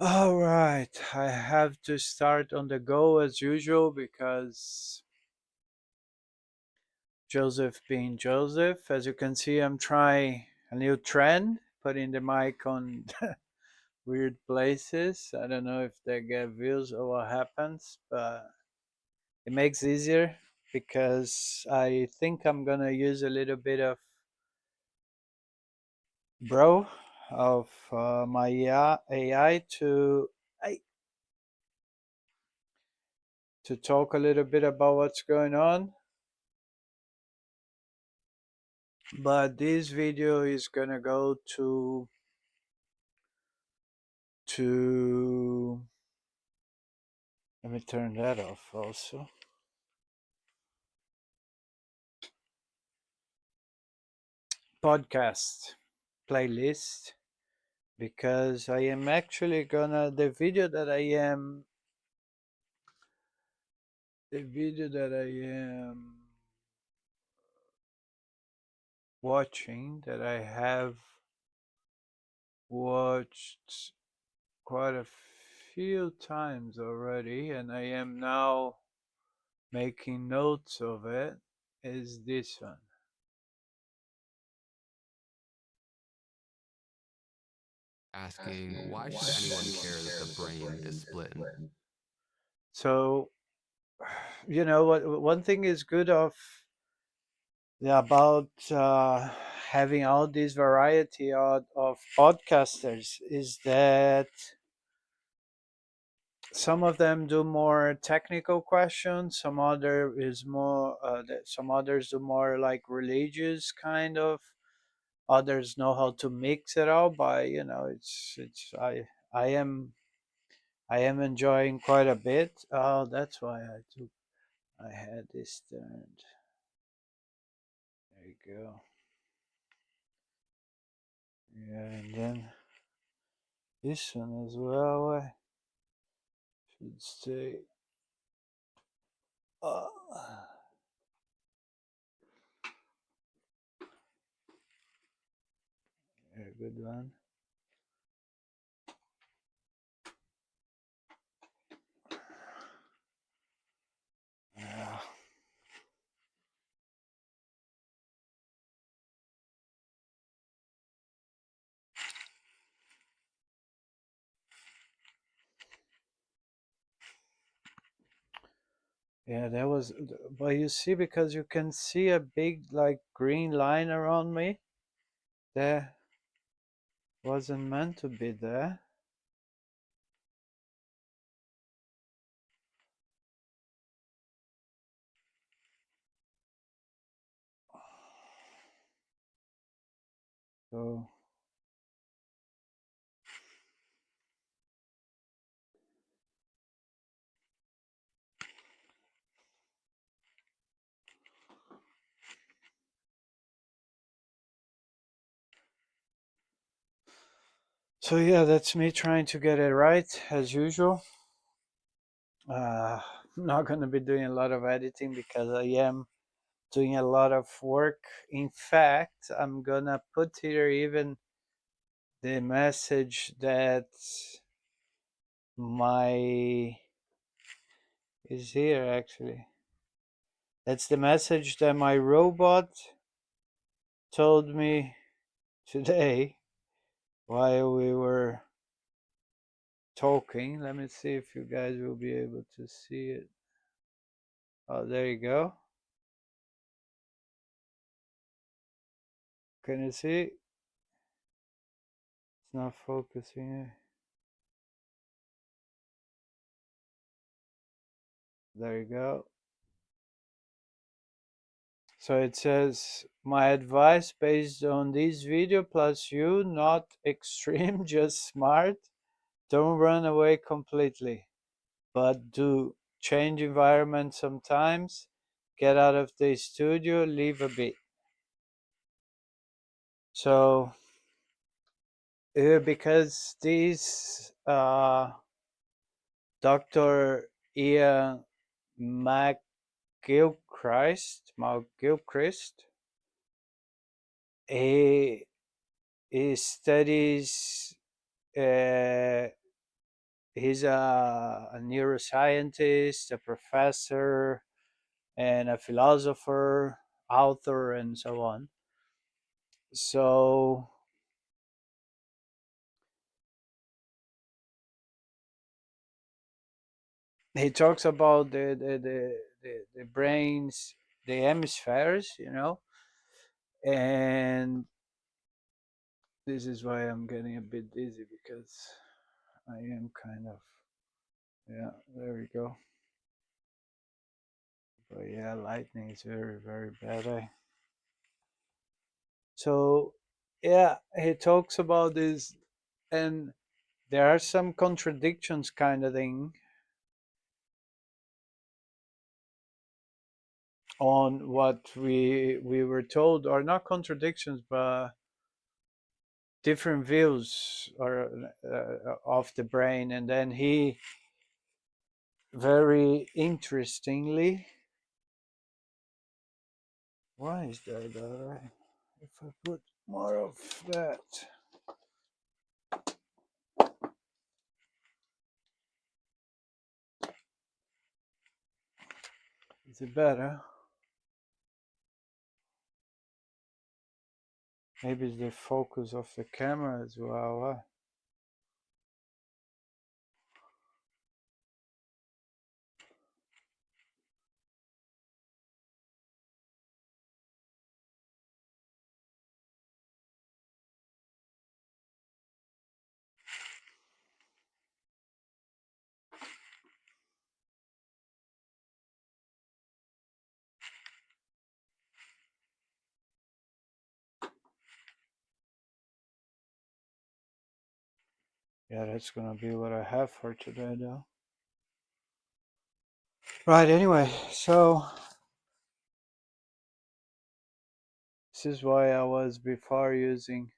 All right, I have to start on the go as usual because Joseph being Joseph. As you can see, I'm trying a new trend, putting the mic on weird places. I don't know if they get views or what happens, but it makes it easier because I think I'm gonna use a little bit of bro of my AI to talk a little bit about what's going on. But this video is gonna go to let me turn that off also. Podcast playlist, because I am actually gonna the video that I am watching, that I have watched quite a few times already, and I am now making notes of it, is this one. Asking, why should anyone care that the brain is split? So, you know what? One thing is good of yeah, about having all this variety of podcasters is that some of them do more technical questions, some others do more like religious kind of, others know how to mix it all. By it's I am enjoying quite a bit. Oh, that's why I had this turned. There you go. Yeah, and then this one as well. I should say. Uh, yeah, good one. Yeah. Yeah, that was. But you see, because you can see a big like green line around me. That wasn't meant to be there. So so yeah, that's me trying to get it right as usual. I'm not gonna be doing a lot of editing because I am doing a lot of work. In fact, I'm gonna put here even the message that my is here actually. That's the message that my robot told me today while we were talking. Let me see if you guys will be able to see it. Oh, there you go. Can you see? It's not focusing. There you go. So it says, my advice based on this video plus you, not extreme, just smart. Don't run away completely, but do change environment sometimes. Get out of the studio, leave a bit. So, because these Dr. Iain McGilchrist. He, he studies. Uh, he's a neuroscientist, a professor, and a philosopher, author, and so on. So he talks about the brains, the hemispheres, and this is why I'm getting a bit dizzy because I am kind of, yeah, there we go. But yeah, lightning is very, very bad. So yeah, he talks about this, and there are some contradictions kind of thing on what we were told, or not contradictions, but different views or of the brain. And then he very interestingly, why is that? If I put more of that, is it better? Maybe it's the focus of the camera as well. Yeah, that's gonna be what I have for today, though. Right. Anyway, so this is why I was before using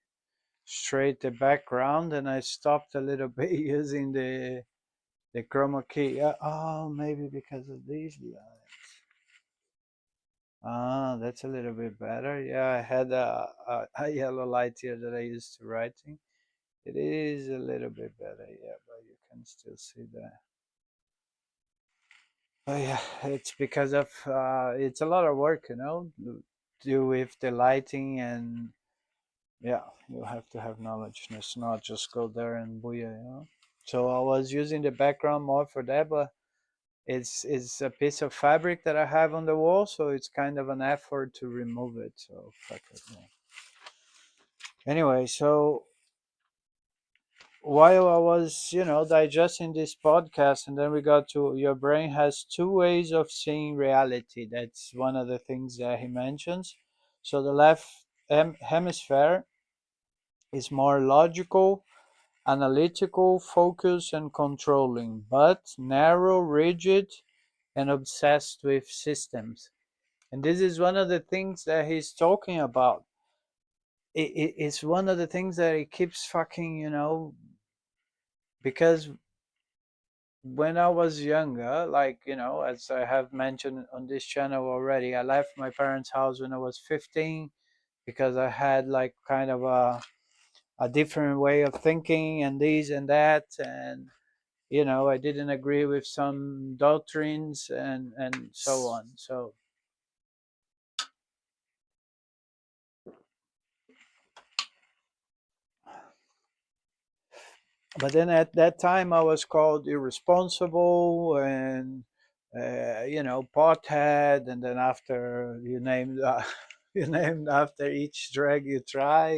straight the background, and I stopped a little bit using the chroma key. Oh, maybe because of these lights. Ah, that's a little bit better. Yeah, I had a yellow light here that I used to writing. It is a little bit better, yeah, but you can still see that. Oh yeah, it's because of it's a lot of work, do with the lighting, and yeah, you have to have knowledge. It's not just go there and booyah. So I was using the background more for that, but it's a piece of fabric that I have on the wall, so it's kind of an effort to remove it. So fuck it. Yeah. Anyway, so while I was, digesting this podcast, and then we got to your brain has two ways of seeing reality. That's one of the things that he mentions. So the left hemisphere is more logical, analytical, focused, and controlling, but narrow, rigid, and obsessed with systems. And this is one of the things that he's talking about. It's one of the things that he keeps fucking, because when I was younger, like, as I have mentioned on this channel already, I left my parents' house when I was 15 because I had like kind of a different way of thinking and this and that. And, I didn't agree with some doctrines and so on. So, but then at that time I was called irresponsible and pothead, and then after you named you named after each drag you try,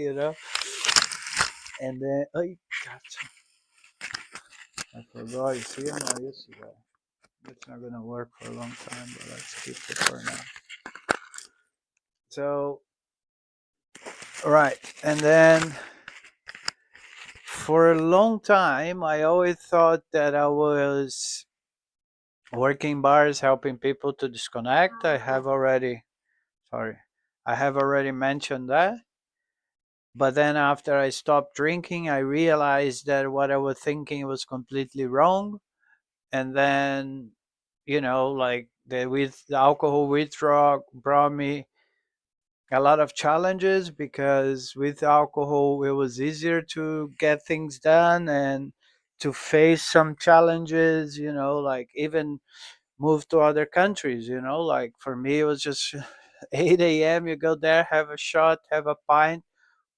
and then oh god, I forgot. You see, I'm not used to that. It's not gonna work for a long time, but let's keep it for now. So right, and then for a long time I always thought that I was working bars helping people to disconnect. Sorry, I have already mentioned that. But then after I stopped drinking, I realized that what I was thinking was completely wrong. And then, like the alcohol withdrawal brought me a lot of challenges, because with alcohol it was easier to get things done and to face some challenges, like even move to other countries, like for me it was just 8 a.m., you go there, have a shot, have a pint,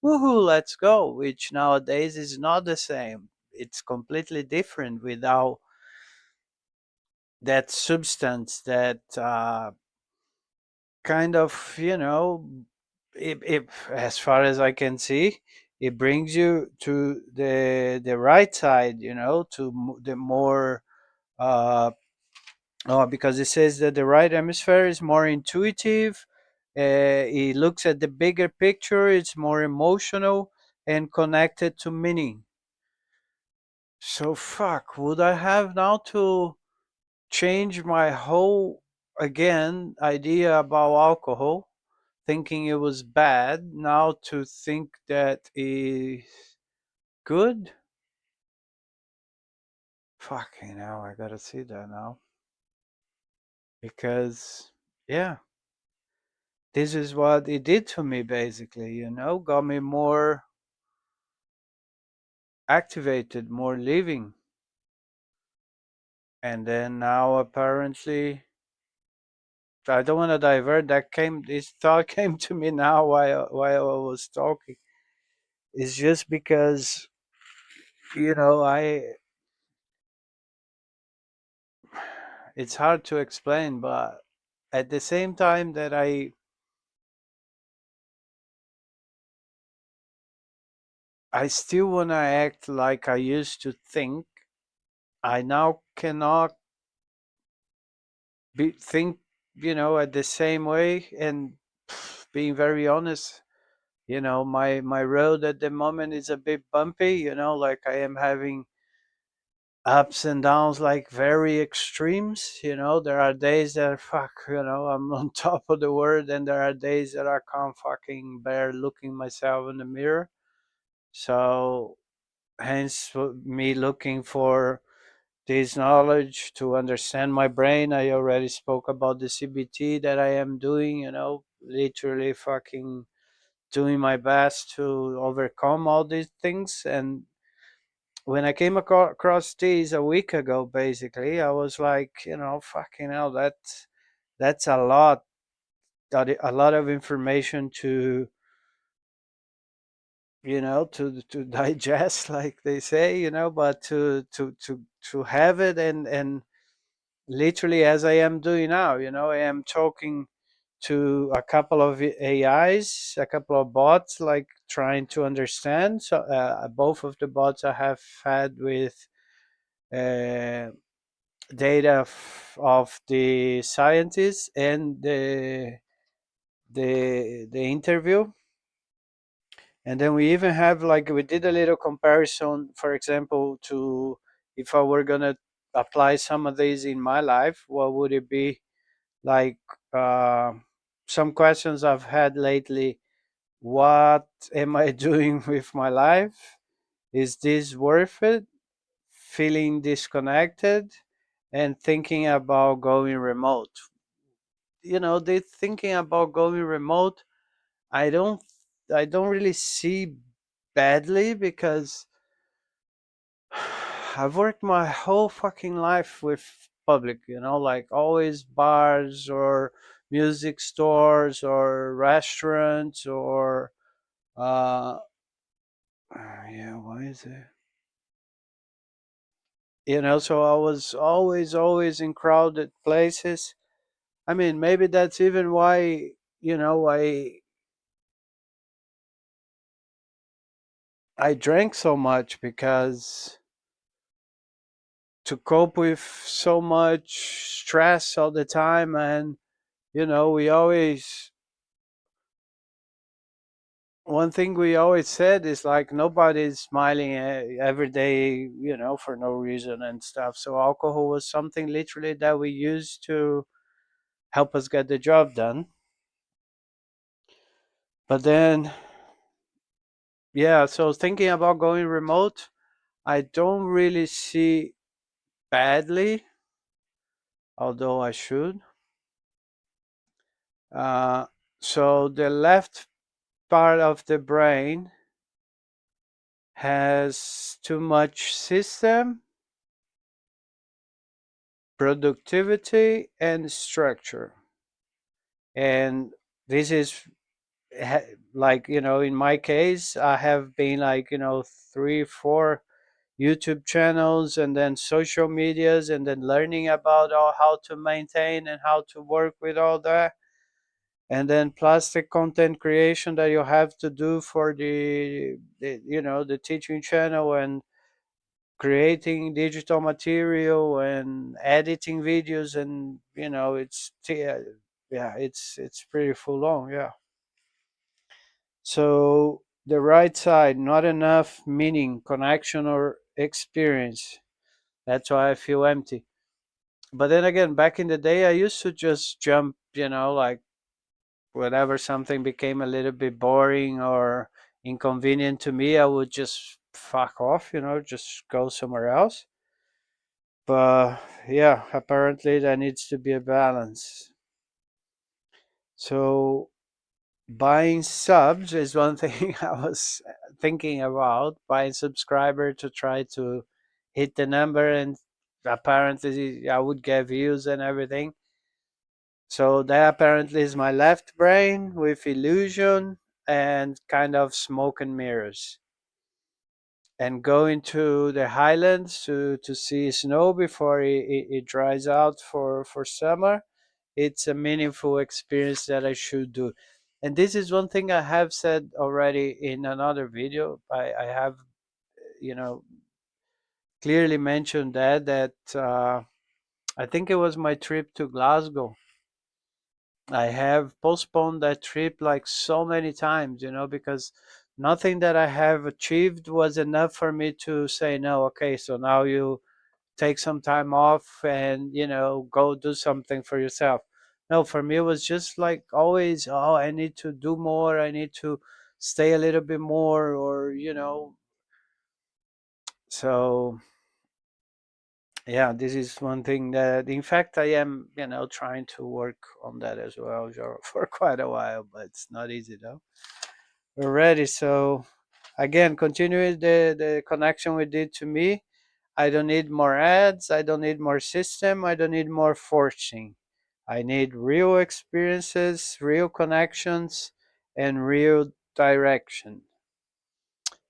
woohoo, let's go, which nowadays is not the same. It's completely different without that substance that kind of, as far as I can see, it brings you to the right side, to the more because it says that the right hemisphere is more intuitive. It looks at the bigger picture. It's more emotional and connected to meaning. So fuck, would I have now to change my whole again idea about alcohol, thinking it was bad, now to think that is good? Fucking hell, I gotta see that now. Because, yeah, this is what it did to me basically, got me more activated, more living. And then now apparently, I don't want to divert. This thought came to me now while I was talking. It's just because, I it's hard to explain, but at the same time that I still want to act like I used to think, I now cannot think, at the same way. And being very honest, my road at the moment is a bit bumpy, like I am having ups and downs, like very extremes. There are days that fuck, I'm on top of the world, and there are days that I can't fucking bear looking myself in the mirror. So hence me looking for this knowledge to understand my brain. I already spoke about the CBT that I am doing, literally fucking doing my best to overcome all these things. And when I came across these a week ago, basically, I was like, fucking hell, that's a lot of information to, to digest, like they say, but to have it, and literally as I am doing now, I am talking to a couple of AIs, a couple of bots, like trying to understand. So both of the bots I have had with uh, data of the scientists and the interview. And then we even have, like, we did a little comparison, for example, to if I were gonna apply some of these in my life, what would it be like? uh, some questions I've had lately: what am I doing with my life? Is this worth it? Feeling disconnected and thinking about going remote. They thinking about going remote. I don't I don't really see badly, because I've worked my whole fucking life with public, like always bars or music stores or restaurants or yeah, why is it? So I was always in crowded places. I mean, maybe that's even why, I drank so much, because to cope with so much stress all the time. And we always one thing we always said is like nobody's smiling every day, for no reason and stuff. So alcohol was something literally that we used to help us get the job done. But then, yeah, so thinking about going remote, I don't really see badly, although I should. Uh, so the left part of the brain has too much system, productivity, and structure. And this is like, in my case, I have been like, three, four YouTube channels and then social medias and then learning about all how to maintain and how to work with all that. And then plus the content creation that you have to do for the teaching channel and creating digital material and editing videos, and yeah, it's pretty full on, yeah. So the right side, not enough meaning, connection, or experience. That's why I feel empty. But then again, back in the day, I used to just jump, like whenever something became a little bit boring or inconvenient to me, I would just fuck off, just go somewhere else. But yeah, apparently there needs to be a balance. So buying subs is one thing I was thinking about, buying subscriber to try to hit the number, and apparently I would get views and everything. So that apparently is my left brain with illusion and kind of smoke and mirrors. And going to the highlands to see snow before it dries out for summer, it's a meaningful experience that I should do. And this is one thing I have said already in another video. I have, you know, clearly mentioned that I think it was my trip to Glasgow. I have postponed that trip like so many times, because nothing that I have achieved was enough for me to say no. Okay, so now you take some time off and go do something for yourself. No, for me it was just like always, oh, I need to do more, I need to stay a little bit more, or so yeah, this is one thing that in fact I am trying to work on that as well for quite a while, but it's not easy though. We're ready. So again, continuing the connection we did to me. I don't need more ads. I don't need more system. I don't need more forcing. I need real experiences, real connections, and real direction.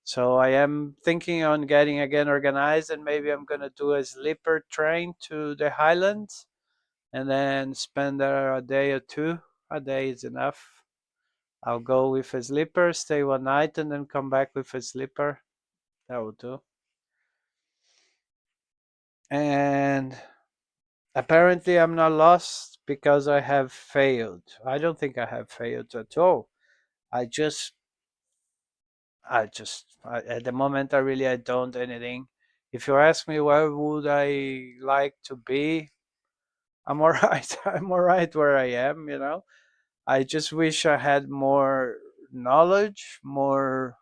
So I am thinking on getting again organized, and maybe I'm gonna do a sleeper train to the Highlands, and then spend there a day or two. A day is enough. I'll go with a sleeper, stay one night, and then come back with a sleeper. That will do. And apparently, I'm not lost because I have failed. I don't think I have failed at all. I just, at the moment, I don't anything. If you ask me where would I like to be, I'm all right. I'm all right where I am. I just wish I had more knowledge, more,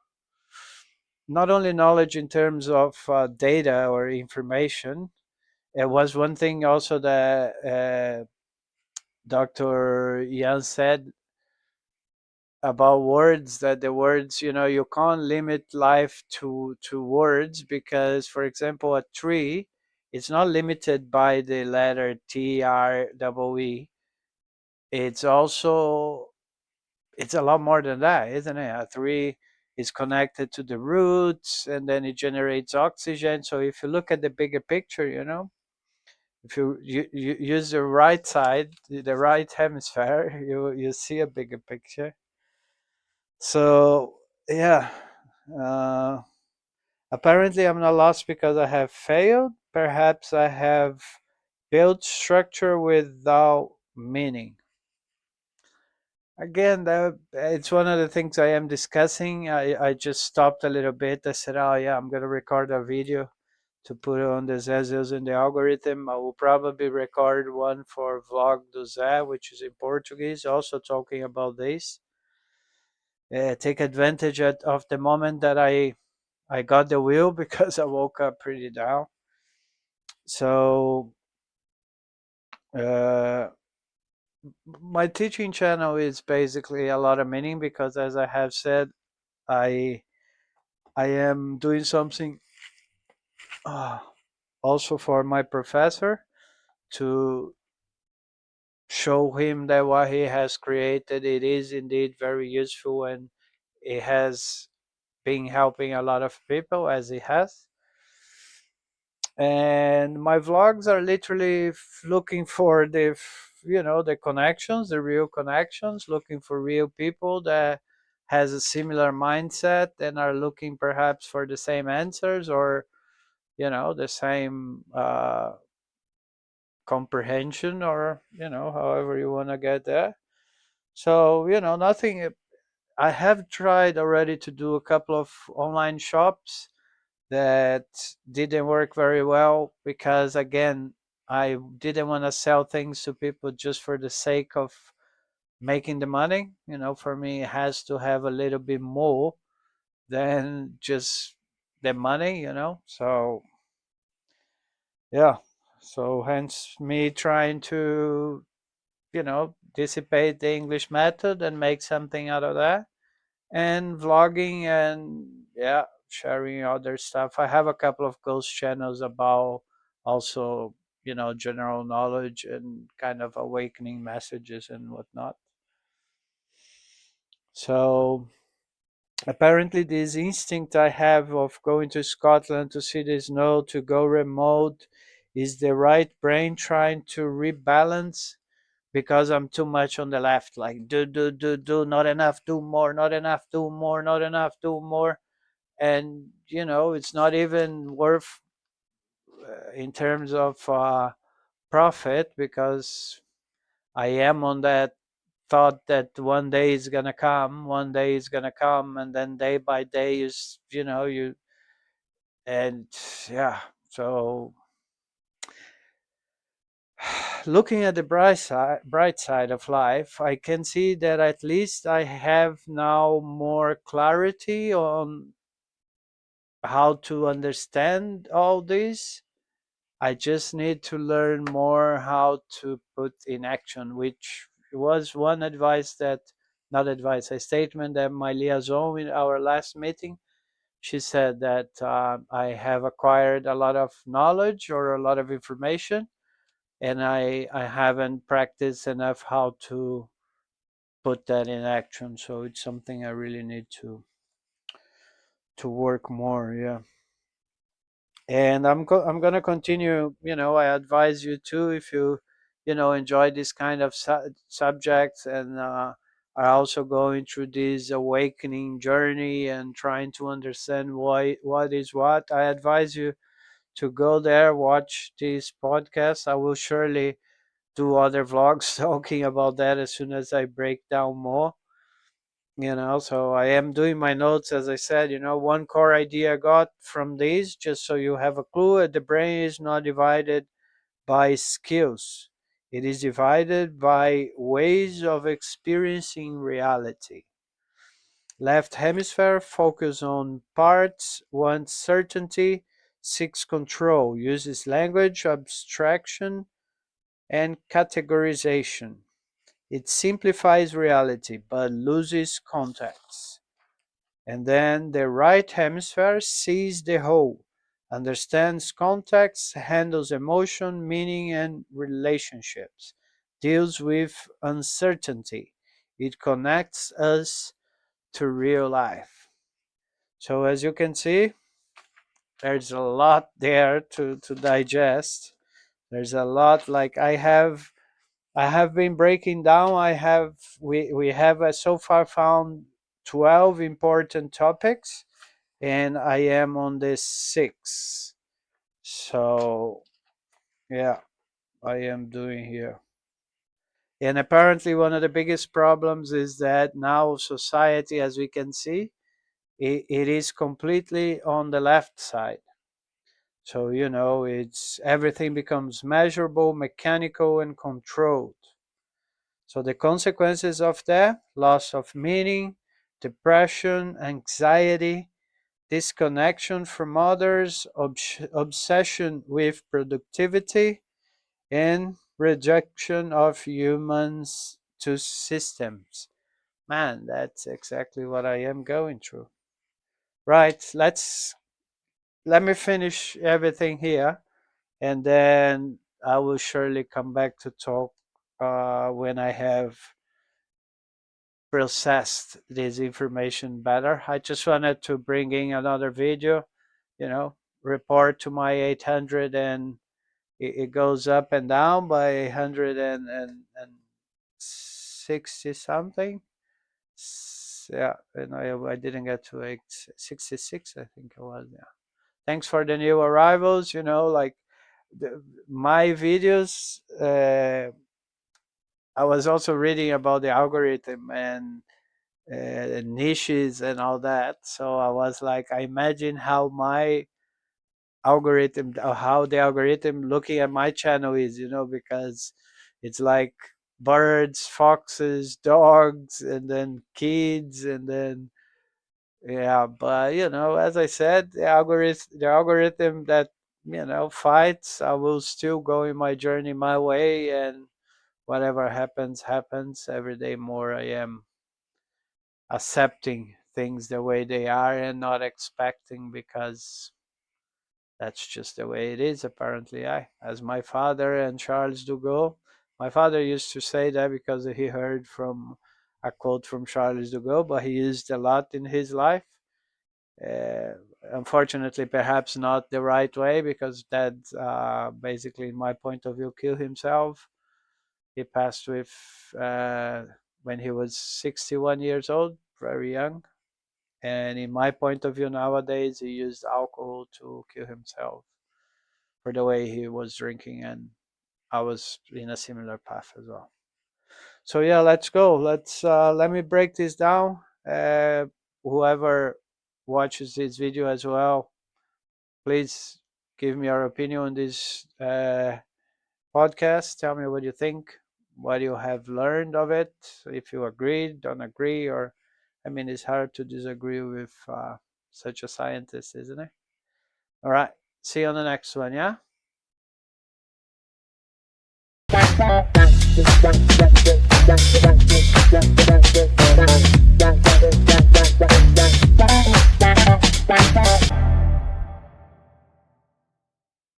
not only knowledge in terms of data or information. It was one thing also that Dr. Ian said about words, that the words, you can't limit life to words, because for example a tree, it's not limited by the letter TREE. It's also, it's a lot more than that, isn't it? A tree is connected to the roots and then it generates oxygen. So if you look at the bigger picture, if you use the right side, the right hemisphere, you see a bigger picture. So yeah, uh, apparently I'm not lost because I have failed. Perhaps I have built structure without meaning. Again, it's one of the things I am discussing. I just stopped a little bit. I said, oh yeah, I'm gonna record a video to put on the Zezos in the algorithm. I will probably record one for Vlog do Zé, which is in Portuguese, also talking about this. Take advantage of the moment that I got the wheel because I woke up pretty down. So uh, my teaching channel is basically a lot of meaning because, as I have said, I I am doing something uh, also for my professor to show him that what he has created, it is indeed very useful, and it has been helping a lot of people as it has. And my vlogs are literally looking for the connections, the real connections, looking for real people that has a similar mindset and are looking perhaps for the same answers, or the same comprehension, or however you want to get there. So nothing. I have tried already to do a couple of online shops that didn't work very well because, again, I didn't want to sell things to people just for the sake of making the money. For me, it has to have a little bit more than just the money. So yeah, so hence me trying to dissipate the English method and make something out of that, and vlogging, and yeah, sharing other stuff. I have a couple of ghost channels about also general knowledge and kind of awakening messages and whatnot. So apparently this instinct I have of going to Scotland to see the snow, to go remote, is the right brain trying to rebalance because I'm too much on the left, like do, not enough, do more, not enough, do more, not enough, do more. And it's not even worth in terms of profit, because I am on that thought that one day is gonna come, one day is gonna come, and then day by day you and yeah. So looking at the bright side of life, I can see that at least I have now more clarity on how to understand all this. I just need to learn more how to put in action, which was one advice that, not advice, a statement that my liaison in our last meeting, she said that I have acquired a lot of knowledge or a lot of information, and I haven't practiced enough how to put that in action. So it's something I really need to work more. Yeah. And I'm gonna continue. I advise you too, if you enjoy this kind of subjects, and are also going through this awakening journey and trying to understand why what is what. I advise you to go there, watch this podcast. I will surely do other vlogs talking about that as soon as I break down more. So I am doing my notes, as I said. One core idea I got from these, just so you have a clue: the brain is not divided by skills, it is divided by ways of experiencing reality. Left hemisphere focus on parts, wants certainty, seeks control, uses language, abstraction, and categorization. It simplifies reality but loses context. And then the right hemisphere sees the whole, understands context, handles emotion, meaning, and relationships, deals with uncertainty. It connects us to real life. So, as you can see, there's a lot there to digest. There's a lot, like I have been breaking down. We have so far found 12 important topics, and I am on the sixth. So yeah, I am doing here. And apparently, one of the biggest problems is that now society, as we can see, it is completely on the left side. So it's everything becomes measurable, mechanical, and controlled. So the consequences of that: loss of meaning, depression, anxiety, disconnection from others, obsession with productivity, and rejection of humans to systems. Man, that's exactly what I am going through. Right, let me finish everything here, and then I will surely come back to talk when I have processed this information better. I just wanted to bring in another video, you know, report to my 800, and it goes up and down by 160 something. Yeah, and I didn't get to 866, I think it was. Yeah. Thanks for the new arrivals. Like my videos. I was also reading about the algorithm and niches and all that. So I was like, I imagine how my algorithm, how the algorithm looking at my channel is, because it's like birds, foxes, dogs, and then kids, and then yeah. But as I said, the algorithm that fights, I will still go in my journey my way, and whatever happens, happens. Every day more, I am accepting things the way they are and not expecting, because that's just the way it is. Apparently, as my father and Charles de Gaulle. My father used to say that because he heard from a quote from Charles de Gaulle, but he used a lot in his life. Uh, Unfortunately, perhaps not the right way, because Dad, basically, in my point of view, killed himself. He passed with when he was 61 years old, very young. And in my point of view nowadays, he used alcohol to kill himself for the way he was drinking, and I was in a similar path as well. So yeah, let's go. Let me break this down. Whoever watches this video as well, please give me your opinion on this podcast. Tell me what you think, what you have learned of it, if you agree, don't agree, or I mean, it's hard to disagree with such a scientist, isn't it? All right. See you on the next one. Yeah.